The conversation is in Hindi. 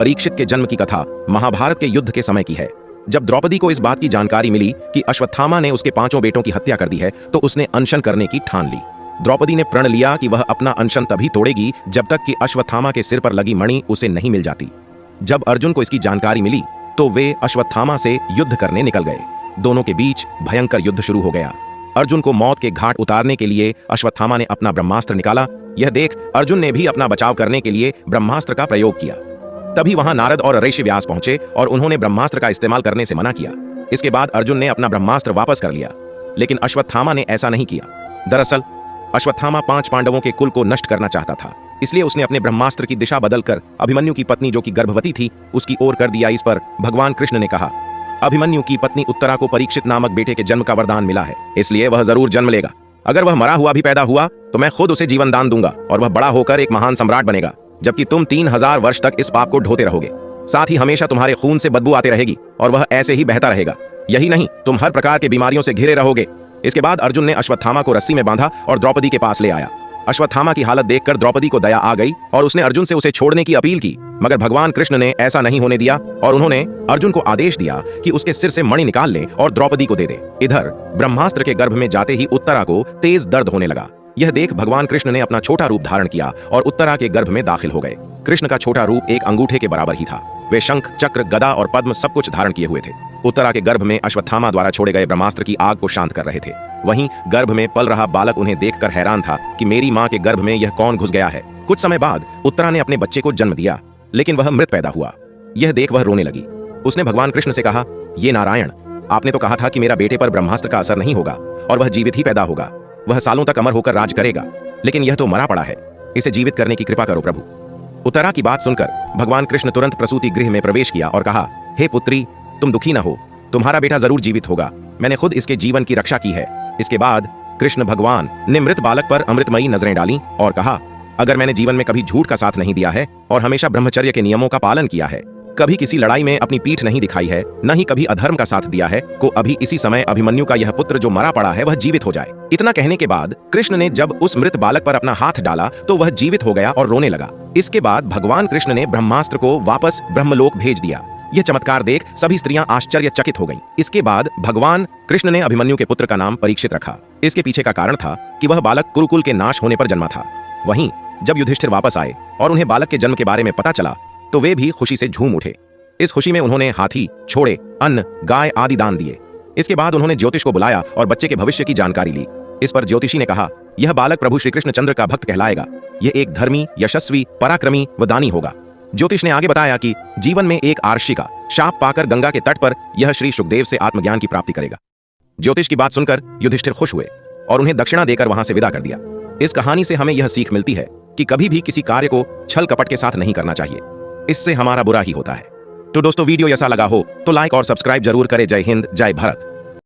परीक्षित के जन्म की कथा महाभारत के युद्ध के समय की है। जब द्रौपदी को इस बात की जानकारी मिली कि अश्वत्थामा ने उसके 5 बेटों की हत्या कर दी है तो उसने अनशन करने की ठान ली। द्रौपदी ने प्रण लिया कि वह अपना अनशन तभी तोड़ेगी जब तक कि अश्वत्थामा के सिर पर लगी मणि उसे नहीं मिल जाती। जब अर्जुन को इसकी जानकारी मिली तो वे अश्वत्थामा से युद्ध करने निकल गए। दोनों के बीच भयंकर युद्ध शुरू हो गया। अर्जुन को मौत के घाट उतारने के लिए अश्वत्थामा ने अपना ब्रह्मास्त्र निकाला। यह देख अर्जुन ने भी अपना बचाव करने के लिए ब्रह्मास्त्र का प्रयोग किया। तभी वहां नारद और ऋषि व्यास पहुंचे और उन्होंने ब्रह्मास्त्र का इस्तेमाल करने से मना किया। इसके बाद अर्जुन ने अपना ब्रह्मास्त्र वापस कर लिया, लेकिन अश्वत्थामा ने ऐसा नहीं किया। दरअसल अश्वत्थामा 5 पांडवों के कुल को नष्ट करना चाहता था, इसलिए उसने अपने ब्रह्मास्त्र की दिशा बदलकर अभिमन्यु की पत्नी जो कि गर्भवती थी उसकी ओर कर दिया। इस पर भगवान कृष्ण ने कहा, अभिमन्यु की पत्नी उत्तरा को परीक्षित नामक बेटे के जन्म का वरदान मिला है, इसलिए वह जरूर जन्म लेगा। अगर वह मरा हुआ भी पैदा हुआ तो मैं खुद उसे जीवन दान दूंगा और वह बड़ा होकर एक महान सम्राट बनेगा, जबकि तुम 3000 वर्ष तक इस पाप को ढोते रहोगे। साथ ही हमेशा तुम्हारे खून से बदबू आते रहेगी और वह ऐसे ही बहता रहेगा। यही नहीं, तुम हर प्रकार के बीमारियों से घिरे रहोगे। इसके बाद अर्जुन ने अश्वत्थामा को रस्सी में बांधा और द्रौपदी के पास ले आया। अश्वत्थामा की हालत देखकर द्रौपदी को दया आ गई और उसने अर्जुन से उसे छोड़ने की अपील की, मगर भगवान कृष्ण ने ऐसा नहीं होने दिया और उन्होंने अर्जुन को आदेश दिया कि उसके सिर से मणि निकाल ले और द्रौपदी को दे दे। इधर ब्रह्मास्त्र के गर्भ में जाते ही उत्तरा को तेज दर्द होने लगा। यह देख भगवान कृष्ण ने अपना छोटा रूप धारण किया और उत्तरा के गर्भ में दाखिल हो गए। कृष्ण का छोटा रूप एक अंगूठे के बराबर ही था। वे शंख, चक्र, गदा और पद्म सब कुछ धारण किए हुए थे। उत्तरा के गर्भ में अश्वत्थामा द्वारा छोड़े गए ब्रह्मास्त्र की आग को शांत कर रहे थे। वहीं गर्भ में पल रहा बालक उन्हें देखकर हैरान था कि मेरी मां के गर्भ में यह कौन घुस गया है। कुछ समय बाद उत्तरा ने अपने बच्चे को जन्म दिया, लेकिन वह मृत पैदा हुआ। यह देख वह रोने लगी। उसने भगवान कृष्ण से कहा, ये नारायण, आपने तो कहा था कि मेरा बेटे पर ब्रह्मास्त्र का असर नहीं होगा और वह जीवित ही पैदा होगा। वह सालों तक अमर होकर राज करेगा, लेकिन यह तो मरा पड़ा है। इसे जीवित करने की कृपा करो प्रभु। उत्तरा की बात सुनकर भगवान कृष्ण तुरंत प्रसूति गृह में प्रवेश किया और कहा, हे पुत्री, तुम दुखी न हो, तुम्हारा बेटा जरूर जीवित होगा। मैंने खुद इसके जीवन की रक्षा की है। इसके बाद कृष्ण भगवान ने मृत बालक पर अमृतमयी नजरें डाली और कहा, अगर मैंने जीवन में कभी झूठ का साथ नहीं दिया है और हमेशा ब्रह्मचर्य के नियमों का पालन किया है, कभी किसी लड़ाई में अपनी पीठ नहीं दिखाई है, न ही कभी अधर्म का साथ दिया है, को अभी इसी समय अभिमन्यु का यह पुत्र जो मरा पड़ा है वह जीवित हो जाए। इतना कहने के बाद कृष्ण ने जब उस मृत बालक पर अपना हाथ डाला तो वह जीवित हो गया और रोने लगा। इसके बाद भगवान कृष्ण ने ब्रह्मास्त्र को वापस ब्रह्मलोक भेज दिया। यह चमत्कार देख सभी स्त्रियां आश्चर्यचकित हो गईं। इसके बाद भगवान कृष्ण ने अभिमन्यु के पुत्र का नाम परीक्षित रखा। इसके पीछे का कारण था कि वह बालक कुरुकुल के नाश होने पर जन्मा था। वहीं जब युधिष्ठिर वापस आए और उन्हें बालक के जन्म के बारे में पता चला तो वे भी खुशी से झूम उठे। इस खुशी में उन्होंने हाथी, घोड़े, अन्न, गाय आदि दान दिए। इसके बाद उन्होंने ज्योतिष को बुलाया और बच्चे के भविष्य की जानकारी ली। इस पर ज्योतिषी ने कहा, यह बालक प्रभु श्री कृष्ण चंद्र का भक्त कहलाएगा। यह एक धर्मी, यशस्वी, पराक्रमी व दानी होगा। ज्योतिष ने आगे बताया कि जीवन में एक आर्षी का शाप पाकर गंगा के तट पर यह श्री सुखदेव से आत्मज्ञान की प्राप्ति करेगा। ज्योतिष की बात सुनकर युधिष्ठिर खुश हुए और उन्हें दक्षिणा देकर वहां से विदा कर दिया। इस कहानी से हमें यह सीख मिलती है कि कभी भी किसी कार्य को छल कपट के साथ नहीं करना चाहिए, इससे हमारा बुरा ही होता है। तो दोस्तों, वीडियो ऐसा लगा हो तो लाइक और सब्सक्राइब जरूर करें। जय हिंद, जय भारत।